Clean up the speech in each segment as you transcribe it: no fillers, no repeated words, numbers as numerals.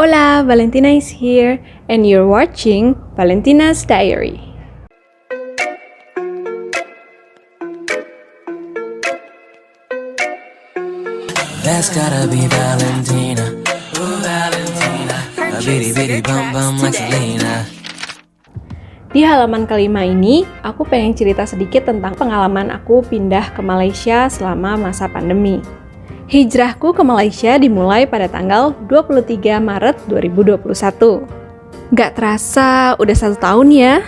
Hola, Valentina is here, and you're watching Valentina's Diary. That's gotta be Valentina. Ooh, Valentina. A bitty bitty bum bum like Selena. Di halaman kelima ini, aku pengen cerita sedikit tentang pengalaman aku pindah ke Malaysia selama masa pandemi. Hijrahku ke Malaysia dimulai pada tanggal 23 Maret 2021. Gak terasa, udah 1 tahun ya.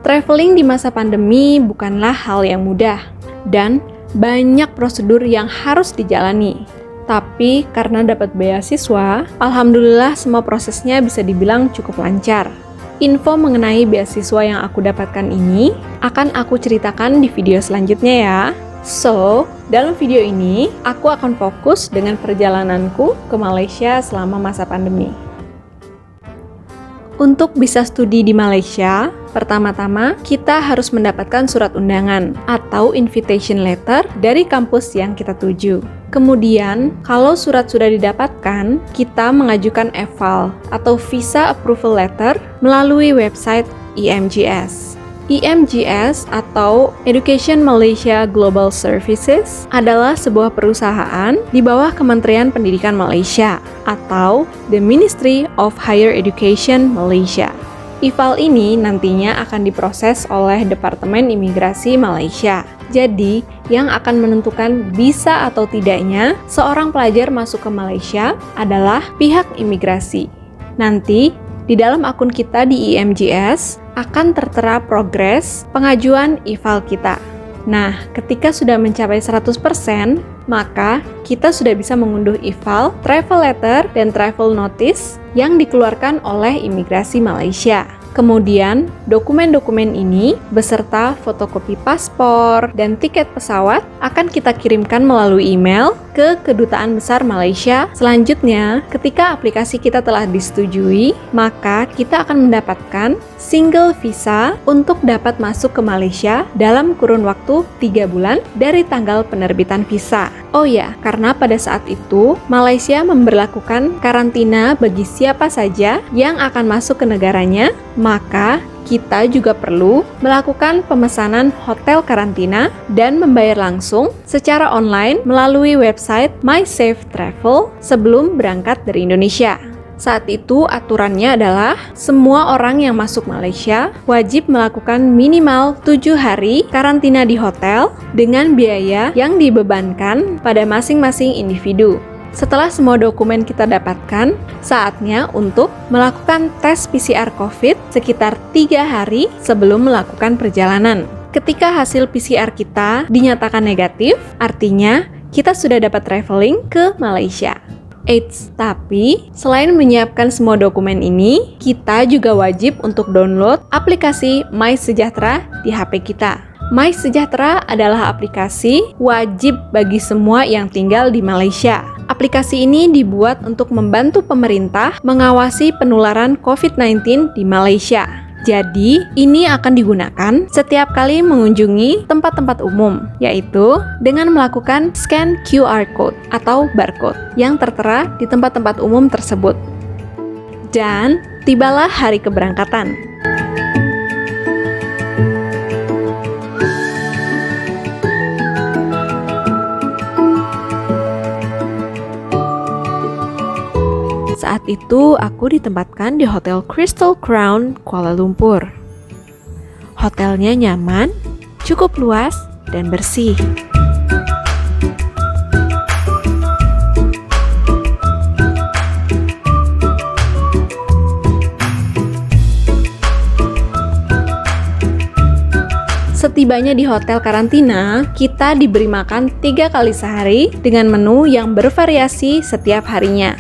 Traveling di masa pandemi bukanlah hal yang mudah, dan banyak prosedur yang harus dijalani. Tapi karena dapat beasiswa, alhamdulillah semua prosesnya bisa dibilang cukup lancar. Info mengenai beasiswa yang aku dapatkan ini akan aku ceritakan di video selanjutnya ya. So, dalam video ini aku akan fokus dengan perjalananku ke Malaysia selama masa pandemi. Untuk bisa studi di Malaysia, pertama-tama kita harus mendapatkan surat undangan atau invitation letter dari kampus yang kita tuju. Kemudian, kalau surat sudah didapatkan, kita mengajukan EVAL atau Visa Approval Letter melalui website EMGS. EMGS atau Education Malaysia Global Services adalah sebuah perusahaan di bawah Kementerian Pendidikan Malaysia atau The Ministry of Higher Education Malaysia. EVAL ini nantinya akan diproses oleh Departemen Imigrasi Malaysia. Jadi, yang akan menentukan bisa atau tidaknya seorang pelajar masuk ke Malaysia adalah pihak imigrasi. Nanti, di dalam akun kita di EMGS akan tertera progres pengajuan EVAL kita. Nah, ketika sudah mencapai 100%, maka kita sudah bisa mengunduh EVAL, travel letter, dan travel notice yang dikeluarkan oleh Imigrasi Malaysia. Kemudian, dokumen-dokumen ini beserta fotokopi paspor dan tiket pesawat akan kita kirimkan melalui email ke Kedutaan Besar Malaysia. Selanjutnya, ketika aplikasi kita telah disetujui, maka kita akan mendapatkan single visa untuk dapat masuk ke Malaysia dalam kurun waktu 3 bulan dari tanggal penerbitan visa. Oh ya, karena pada saat itu Malaysia memberlakukan karantina bagi siapa saja yang akan masuk ke negaranya, maka kita juga perlu melakukan pemesanan hotel karantina dan membayar langsung secara online melalui website MySafeTravel sebelum berangkat dari Indonesia. Saat itu aturannya adalah semua orang yang masuk Malaysia wajib melakukan minimal 7 hari karantina di hotel dengan biaya yang dibebankan pada masing-masing individu. Setelah semua dokumen kita dapatkan, saatnya untuk melakukan tes PCR COVID sekitar 3 hari sebelum melakukan perjalanan. Ketika hasil PCR kita dinyatakan negatif, artinya kita sudah dapat traveling ke Malaysia. Eits, tapi selain menyiapkan semua dokumen ini, kita juga wajib untuk download aplikasi MySejahtera di HP kita. MySejahtera adalah aplikasi wajib bagi semua yang tinggal di Malaysia. Aplikasi ini dibuat untuk membantu pemerintah mengawasi penularan COVID-19 di Malaysia. Jadi, ini akan digunakan setiap kali mengunjungi tempat-tempat umum, yaitu dengan melakukan scan QR code atau barcode yang tertera di tempat-tempat umum tersebut. Dan, tibalah hari keberangkatan. Saat itu, aku ditempatkan di Hotel Crystal Crown, Kuala Lumpur. Hotelnya nyaman, cukup luas, dan bersih. Setibanya di hotel karantina, kita diberi makan 3 kali sehari dengan menu yang bervariasi setiap harinya.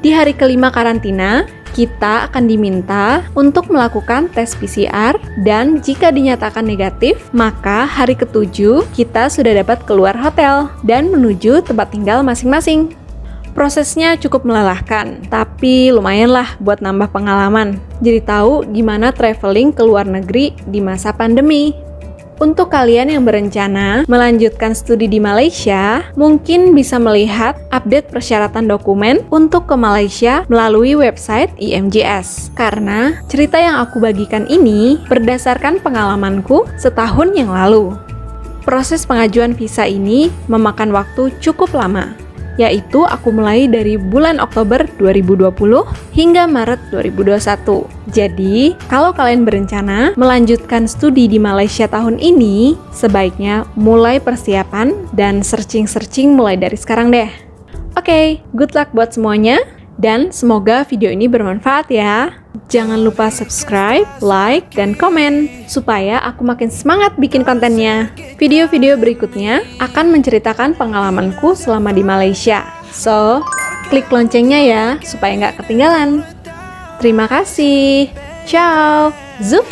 Di hari kelima karantina, kita akan diminta untuk melakukan tes PCR dan jika dinyatakan negatif, maka hari ke-7 kita sudah dapat keluar hotel dan menuju tempat tinggal masing-masing. Prosesnya cukup melelahkan, tapi lumayanlah buat nambah pengalaman. Jadi tahu gimana traveling ke luar negeri di masa pandemi. Untuk kalian yang berencana melanjutkan studi di Malaysia, mungkin bisa melihat update persyaratan dokumen untuk ke Malaysia melalui website IMJS. Karena cerita yang aku bagikan ini berdasarkan pengalamanku setahun yang lalu. Proses pengajuan visa ini memakan waktu cukup lama, yaitu aku mulai dari bulan Oktober 2020 hingga Maret 2021. Jadi, kalau kalian berencana melanjutkan studi di Malaysia tahun ini, sebaiknya mulai persiapan dan searching-searching mulai dari sekarang deh. Oke, good luck buat semuanya, dan semoga video ini bermanfaat ya. Jangan lupa subscribe, like, dan komen, supaya aku makin semangat bikin kontennya. Video-video berikutnya akan menceritakan pengalamanku selama di Malaysia. So, klik loncengnya ya, supaya nggak ketinggalan. Terima kasih. Ciao. Zup.